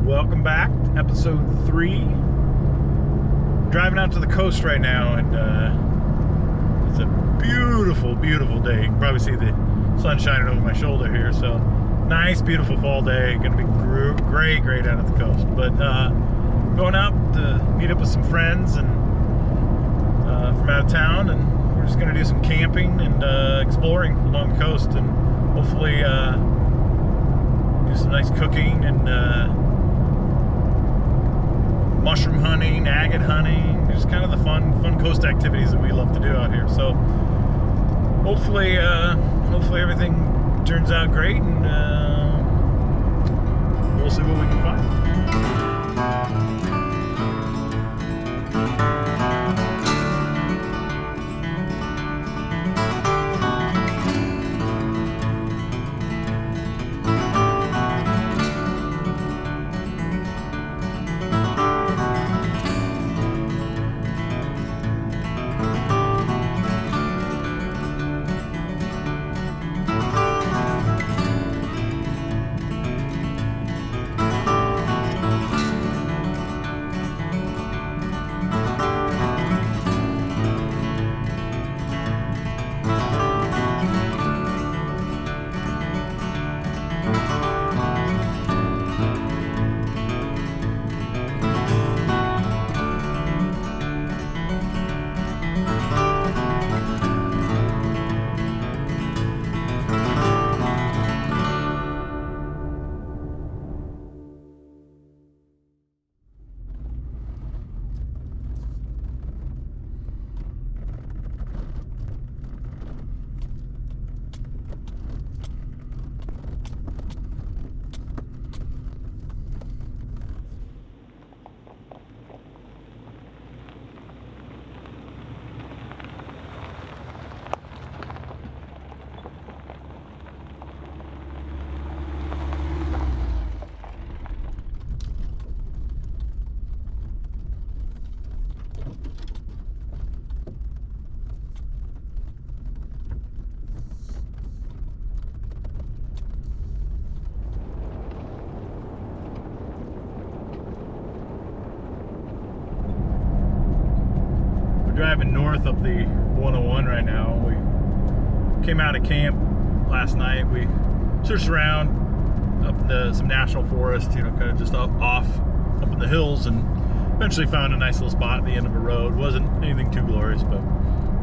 Welcome back, episode 3. Driving out to the coast right now, and it's a beautiful, beautiful day. You can probably see the sun shining over my shoulder here. So nice, beautiful fall day. Gonna be great out at the coast. But going out to meet up with some friends and from out of town, and we're just gonna do some camping and exploring along the coast, and hopefully do some nice cooking and mushroom hunting, agate hunting, just kind of the fun coast activities that we love to do out here. So hopefully everything turns out great, and we'll see what we can find. Driving north up the 101 right now. We came out of camp last night. We searched around up in some national forest, kind of just off up in the hills, and eventually found a nice little spot at the end of a road. Wasn't anything too glorious, but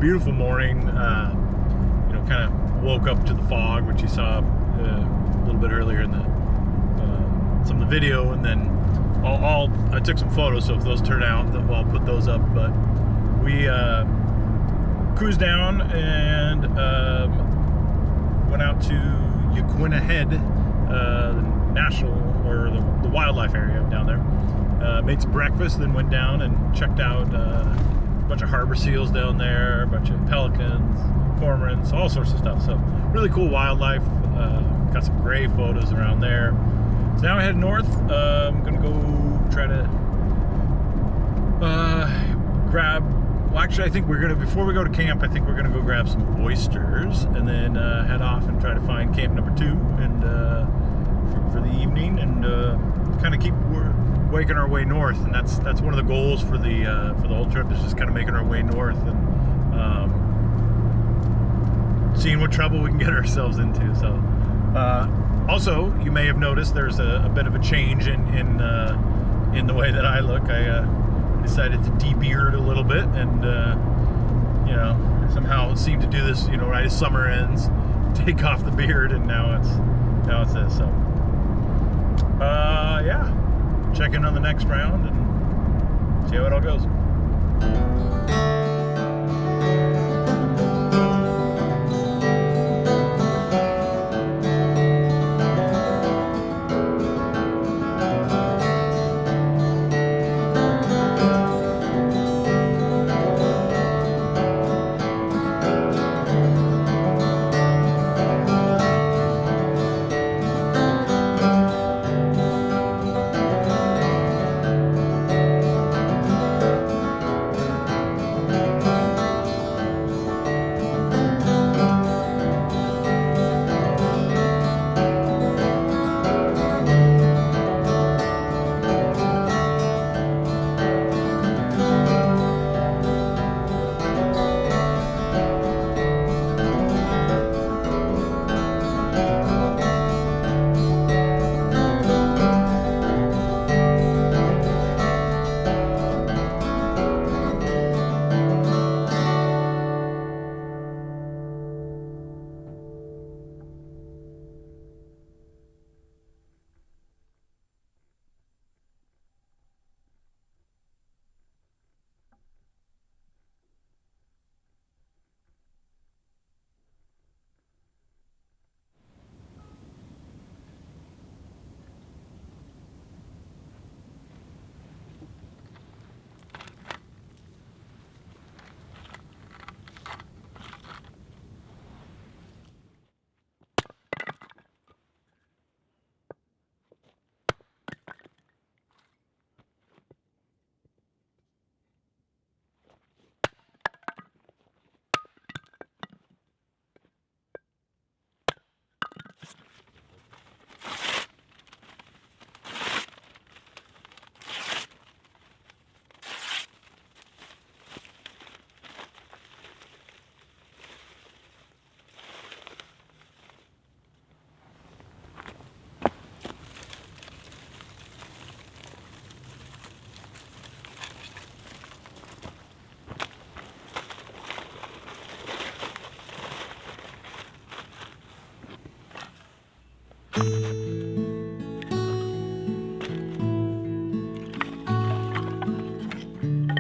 beautiful morning. Kind of woke up to the fog, which you saw a little bit earlier in some of the video, and then I took some photos, so if those turn out, I'll put those up. But we cruised down and went out to Yaquina Head, the national, or the wildlife area down there. Made some breakfast, then went down and checked out a bunch of harbor seals down there, a bunch of pelicans, cormorants, all sorts of stuff. So really cool wildlife. Got some great photos around there. So now I head north. I'm gonna go try to grab. Well, actually, I think before we go to camp, I think we're gonna go grab some oysters, and then head off and try to find camp number 2, and for the evening, and kind of keep waking our way north. And that's one of the goals for the whole trip, is just kind of making our way north and seeing what trouble we can get ourselves into. So also, you may have noticed there's a bit of a change in the way that I look. I decided to de-beard a little bit, and you know, somehow seemed to do this, you know, right as summer ends, take off the beard, and now it's this. So yeah, check in on the next round and see how it all goes.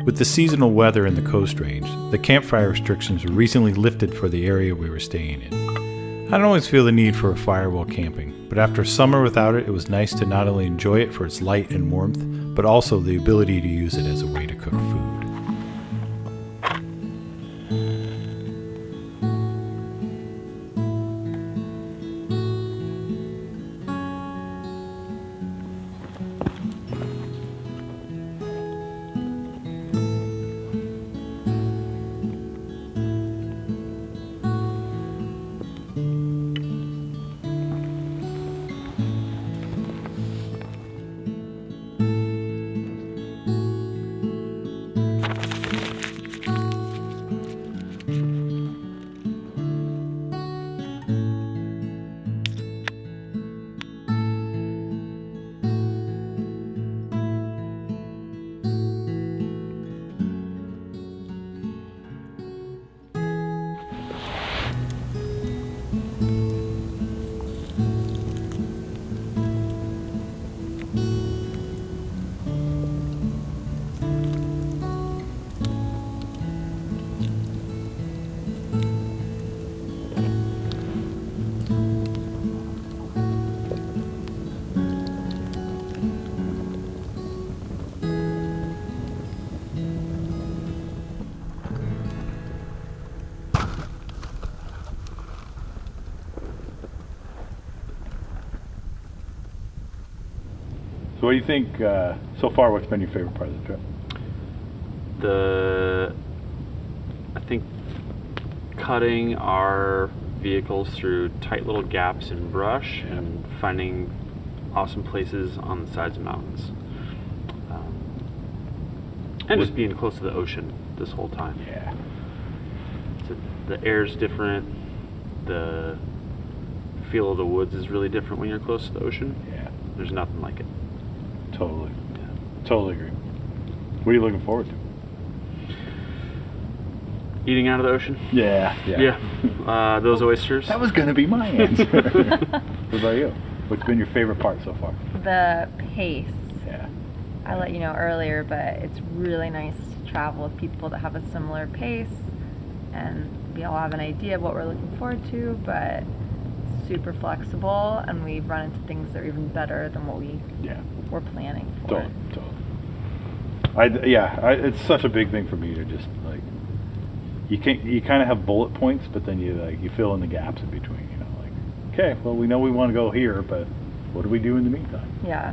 With the seasonal weather in the Coast Range, the campfire restrictions were recently lifted for the area we were staying in. I don't always feel the need for a fire while camping, but after a summer without it, it was nice to not only enjoy it for its light and warmth, but also the ability to use it as a way to cook food. So what do you think, so far, what's been your favorite part of the trip? I think cutting our vehicles through tight little gaps in brush and finding awesome places on the sides of mountains. And just being close to the ocean this whole time. Yeah. The air's different. The feel of the woods is really different when you're close to the ocean. Yeah. There's nothing like it. Totally. Yeah. Totally agree. What are you looking forward to? Eating out of the ocean. Yeah. Those oysters. That was going to be my answer. What about you? What's been your favorite part so far? The pace. Yeah. I let you know earlier, but it's really nice to travel with people that have a similar pace, and we all have an idea of what we're looking forward to, but it's super flexible, and we run into things that are even better than what we were planning for. Totally. It's such a big thing for me to just like you kind of have bullet points, but then you fill in the gaps in between. You know, like okay, well we know we want to go here, but what do we do in the meantime? Yeah.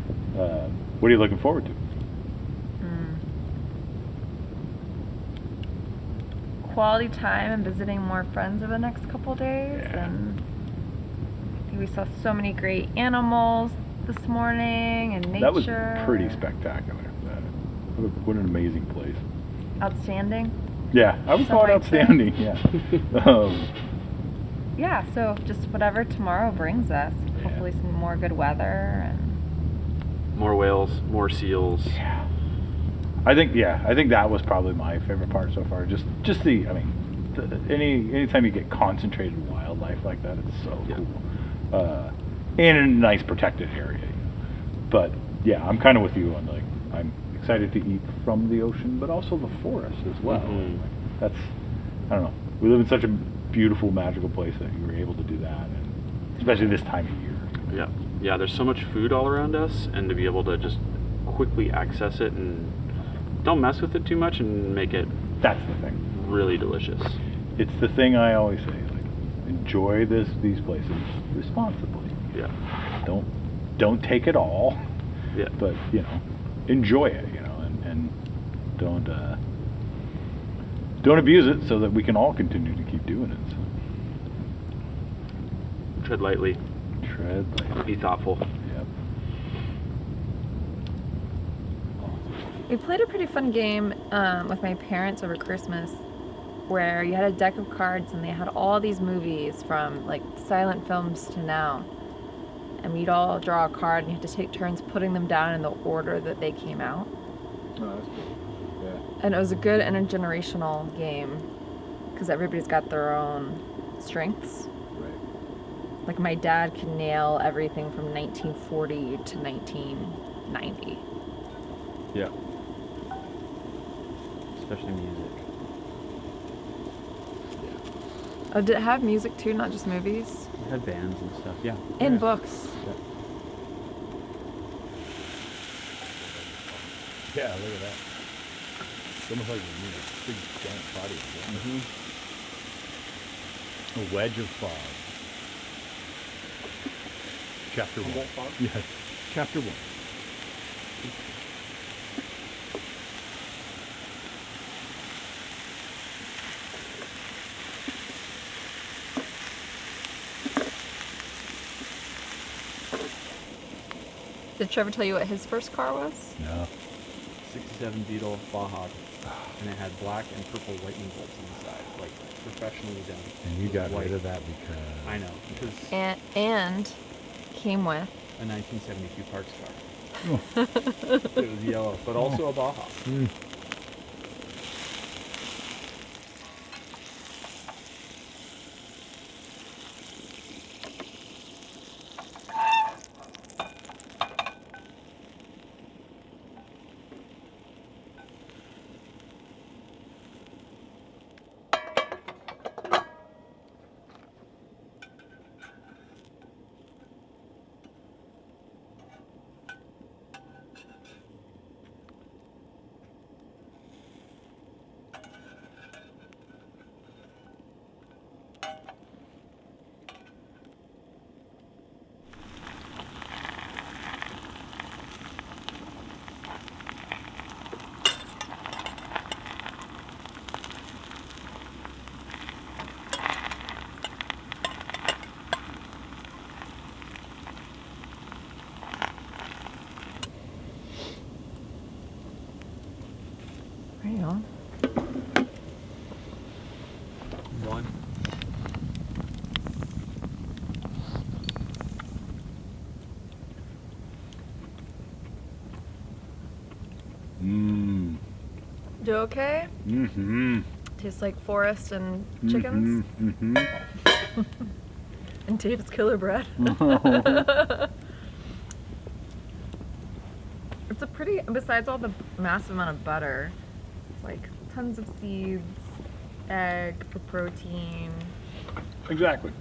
What are you looking forward to? Quality time and visiting more friends over the next couple days, and I think we saw so many great animals this morning and nature. That was pretty spectacular. What an amazing place. Outstanding. Yeah, I would call it outstanding. Yeah. Yeah, so just whatever tomorrow brings us. Hopefully some more good weather and more whales, more seals. Yeah. I think that was probably my favorite part so far. Just anytime you get concentrated wildlife like that, it's so cool. And in a nice protected area. But yeah, I'm kind of with you on like I'm excited to eat from the ocean, but also the forest as well. Mm-hmm. That's I don't know. We live in such a beautiful, magical place that you were able to do that, and especially this time of year. Yeah. There's so much food all around us, and to be able to just quickly access it and don't mess with it too much and make it. That's the thing. Really delicious. It's the thing I always say. Like, enjoy these places responsibly. Yeah. Don't take it all. Yeah. But enjoy it. And don't abuse it, so that we can all continue to keep doing it. So. Tread lightly. Be thoughtful. Yep. we played a pretty fun game with my parents over Christmas, where you had a deck of cards and they had all these movies from like silent films to now, and we'd all draw a card and you had to take turns putting them down in the order that they came out. Oh, that's cool. Yeah. And it was a good intergenerational game because everybody's got their own strengths. Right. Like my dad could nail everything from 1940 to 1990. Yeah. Especially music. Oh, did it have music too, not just movies? It had bands and stuff, yeah. And books. Yeah, look at that. It's almost like a big giant body. A wedge of fog. Chapter 1. Yes. Chapter 1. Did Trevor tell you what his first car was? No. 67 Beetle Baja, and it had black and purple lightning bolts on the side, like professionally done. And you got rid of that because... I know, because... And came with... a 1972 parts car. It was yellow, but also a Baja. Mm. Right on. One. Mmm. Do okay? Mm-hmm. Tastes like forest and chickens. Mm-hmm. And Dave's killer bread. It's a pretty, besides all the massive amount of butter, it's like tons of seeds, egg for protein. Exactly.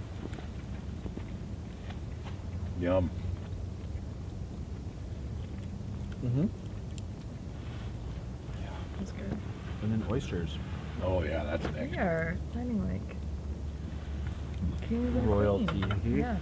Yum. Mm-hmm. That's good. And then oysters. Oh yeah, that's They next. are sounding like kings and Royalty. queens. Mhm. Yeah.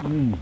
Mm.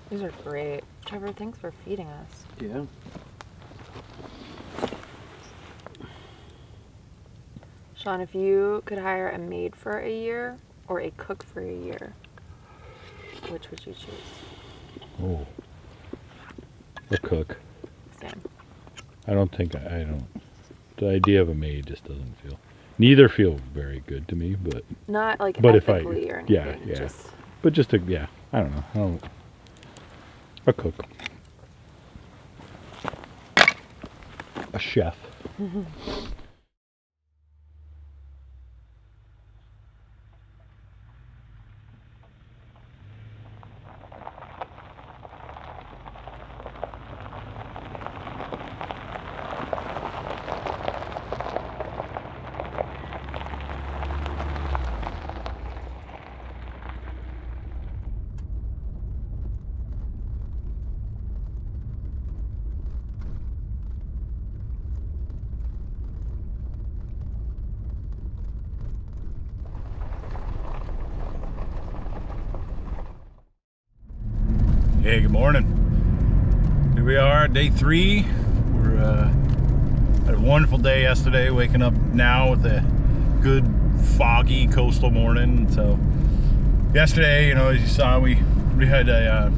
These are great. Trevor, thanks for feeding us. Yeah. Sean, if you could hire a maid for a year or a cook for a year, which would you choose? Oh. A cook. Sam. I don't. The idea of a maid just doesn't feel. Neither feel very good to me, but. Not like But if I. ethically or anything. Yeah. Just But just a. Yeah. I don't know. A cook. A chef. Hey, good morning. Here we are, day 3. We're had a wonderful day yesterday, waking up now with a good foggy coastal morning. So yesterday, as you saw, we had a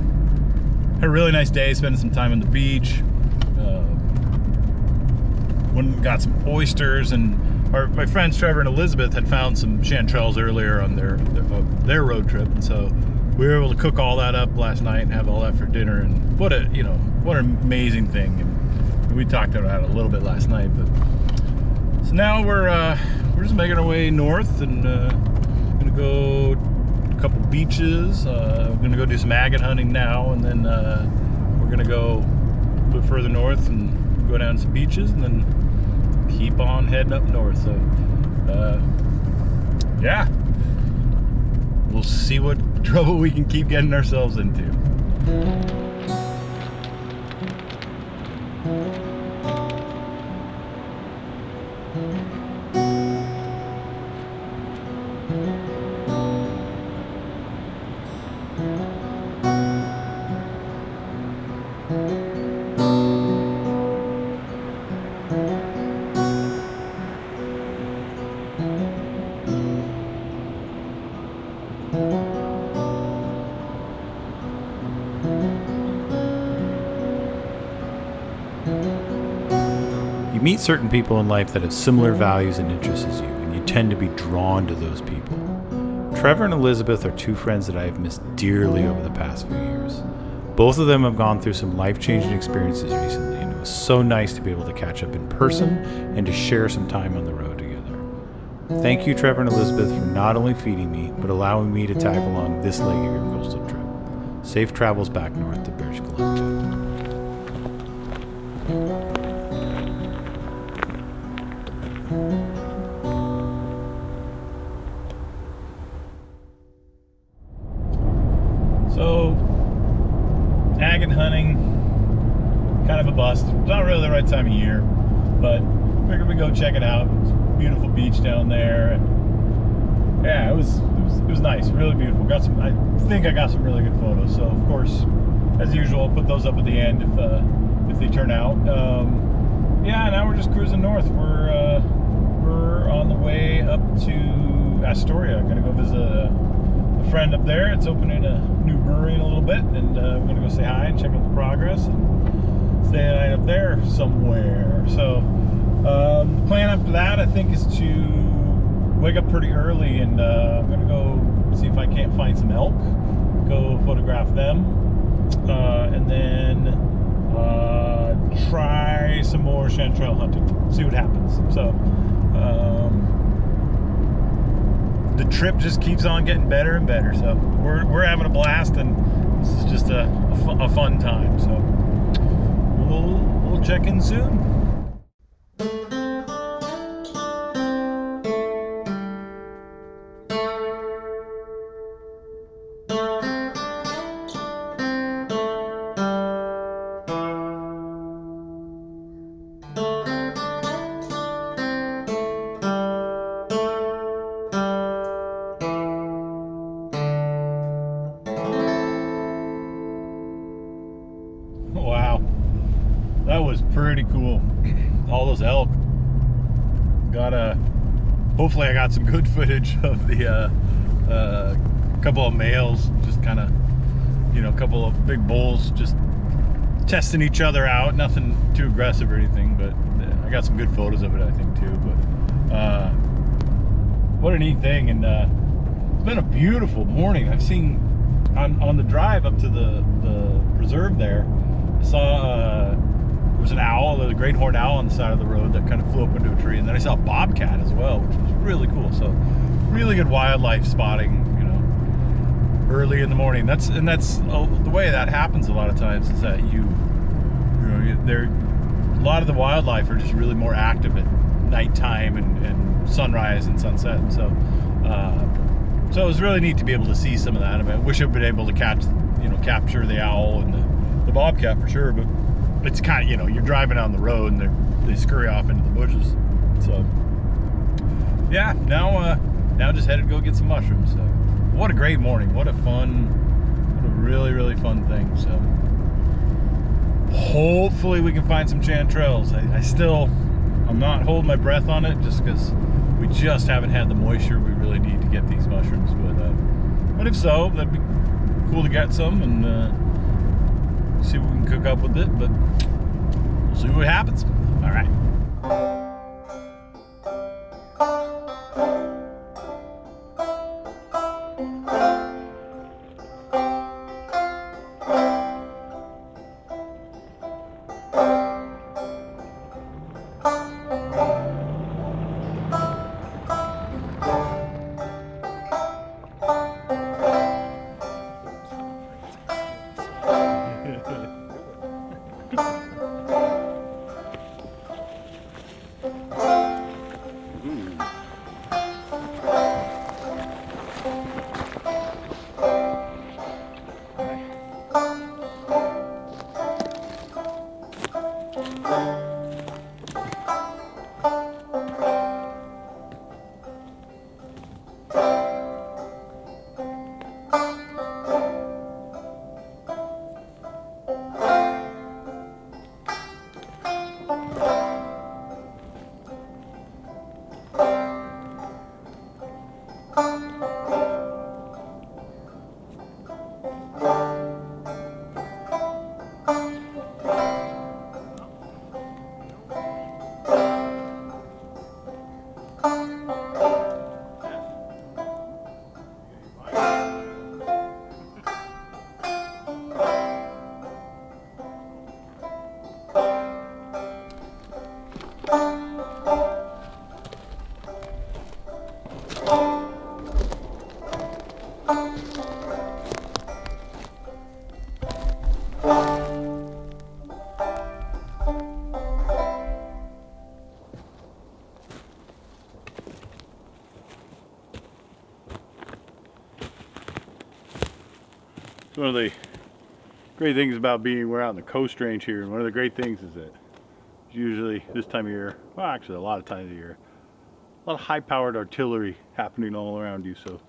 really nice day, spending some time on the beach. Went and got some oysters, and my friends Trevor and Elizabeth had found some chanterelles earlier on their road trip, and so we were able to cook all that up last night and have all that for dinner. And what an amazing thing. And we talked about it a little bit last night, but so now we're just making our way north and gonna go a couple beaches. We're gonna go do some agate hunting now, and then we're gonna go a bit further north and go down some beaches, and then keep on heading up north. So yeah, we'll see what trouble we can keep getting ourselves into. You meet certain people in life that have similar values and interests as you, and you tend to be drawn to those people. Trevor and Elizabeth are two friends that I have missed dearly over the past few years. Both of them have gone through some life-changing experiences recently, and it was so nice to be able to catch up in person and to share some time on the road together. Thank you, Trevor and Elizabeth, for not only feeding me, but allowing me to tag along this leg of your coastal trip. Safe travels back north to British Columbia. So, agate hunting, kind of a bust. It's not really the right time of year, but figured we'd go check it out. It's a beautiful beach down there. And yeah, it was nice, really beautiful. I think I got some really good photos. So of course, as usual, I'll put those up at the end if they turn out. Yeah, now we're just cruising north. We're on the way up to Astoria. I'm gonna go visit a friend up there. It's opening a new brewery in a little bit, and we're gonna go say hi and check out the progress and stay the night up there somewhere. So the plan after that, I think, is to wake up pretty early, and I'm gonna go see if I can't find some elk, go photograph them, and then try some more chanterelle hunting, see what happens. So the trip just keeps on getting better and better. So we're having a blast, and this is just a fun time. So we'll check in soon. Wow, that was pretty cool. All those elk. Hopefully I got some good footage of the couple of males, just kind of, a couple of big bulls just testing each other out. Nothing too aggressive or anything, but I got some good photos of it, I think, too. But what a neat thing. And it's been a beautiful morning. I've seen on the drive up to the preserve there, I saw there was an owl, a great horned owl on the side of the road that kind of flew up into a tree, and then I saw a bobcat as well, which was really cool. So really good wildlife spotting, early in the morning. That's the way that happens a lot of times, is that a lot of the wildlife are just really more active at nighttime and sunrise and sunset. And so it was really neat to be able to see some of that. I mean, I wish I'd been able to capture the owl and the bobcat for sure, but it's kind of, you're driving down the road and they scurry off into the bushes. So yeah, now just headed to go get some mushrooms. So what a great morning. What a really, really fun thing. So hopefully we can find some chanterelles. I'm not holding my breath on it, just because we just haven't had the moisture we really need to get these mushrooms. But if so, that'd be cool to get some and see what we can cook up with it. But we'll see what happens. All right. One of the great things about we're out in the coast range here, and one of the great things is that usually this time of year, well actually a lot of times of year, a lot of high-powered artillery happening all around you, so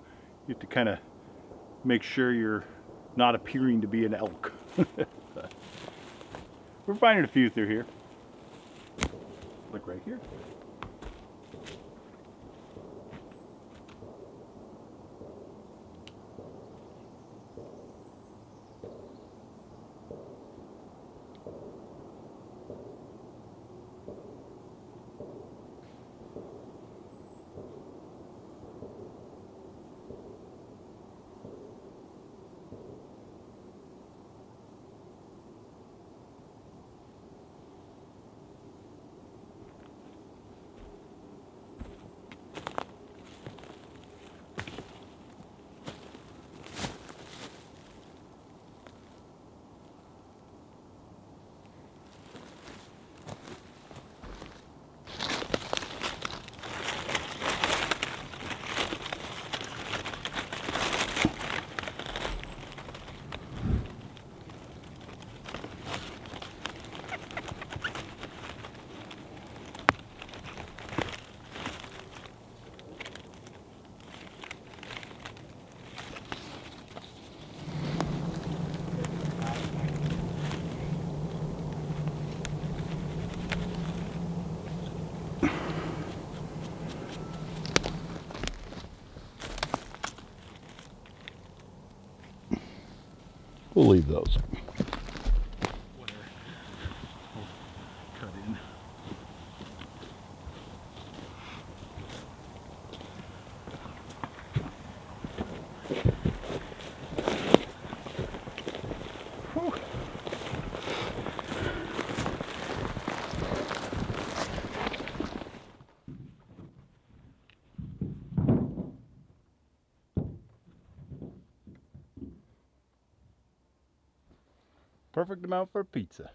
you have to kind of make sure you're not appearing to be an elk. We're finding a few through here. Look right here. We'll leave those. Whatever. We'll cut in. Whew. Perfect amount for pizza.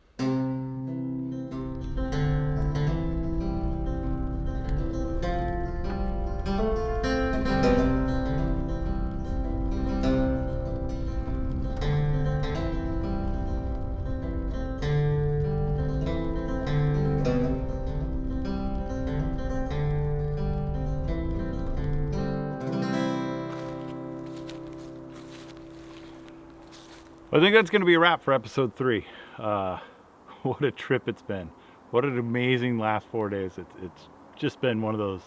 I think that's going to be a wrap for episode 3. What a trip it's been. What an amazing last 4 days. It's just been one of those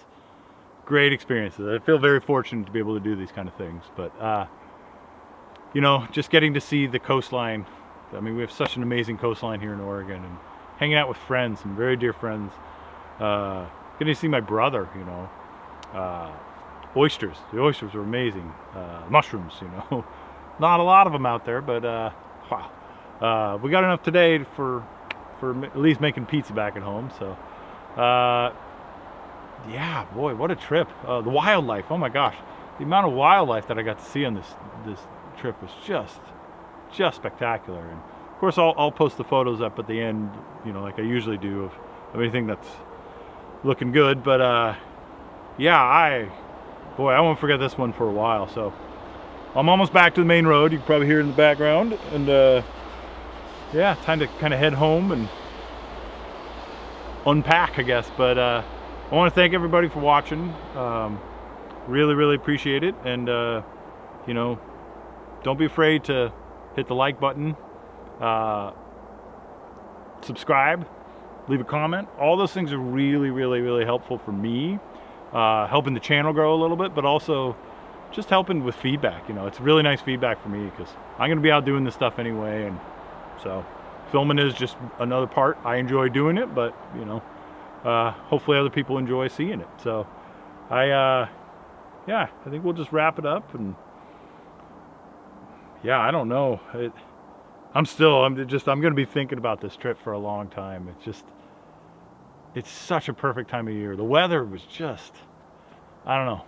great experiences. I feel very fortunate to be able to do these kind of things. But, you know, just getting to see the coastline. I mean, we have such an amazing coastline here in Oregon. And hanging out with friends, some very dear friends. Getting to see my brother, you know. Oysters. The oysters were amazing. Mushrooms, you know. Not a lot of them out there, but wow. We got enough today for at least making pizza back at home. So, yeah, boy, what a trip. The wildlife, oh my gosh. The amount of wildlife that I got to see on this trip was just spectacular. And of course, I'll post the photos up at the end, you know, like I usually do of anything that's looking good. But yeah, I won't forget this one for a while. So I'm almost back to the main road. You can probably hear it in the background. And yeah, time to kind of head home and unpack, I guess. But I want to thank everybody for watching. Really appreciate it. And you know, don't be afraid to hit the like button, subscribe, leave a comment. All those things are really helpful for me, helping the channel grow a little bit, but also just helping with feedback. You know, it's really nice feedback for me because I'm going to be out doing this stuff anyway, and so filming is just another part. I enjoy doing it, but you know, hopefully other people enjoy seeing it. So yeah, I think we'll just wrap it up. And yeah, I don't know, I'm going to be thinking about this trip for a long time. It's such a perfect time of year. The weather was just, I don't know.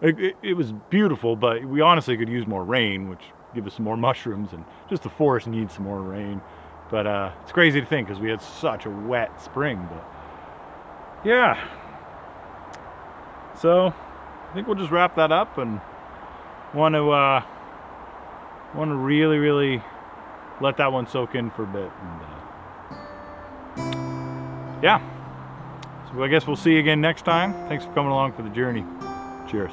It was beautiful, but we honestly could use more rain, which give us some more mushrooms, and just the forest needs some more rain. But it's crazy to think because we had such a wet spring. But yeah, so I think we'll just wrap that up, and want to want to really let that one soak in for a bit. And, yeah. So I guess we'll see you again next time. Thanks for coming along for the journey. Cheers.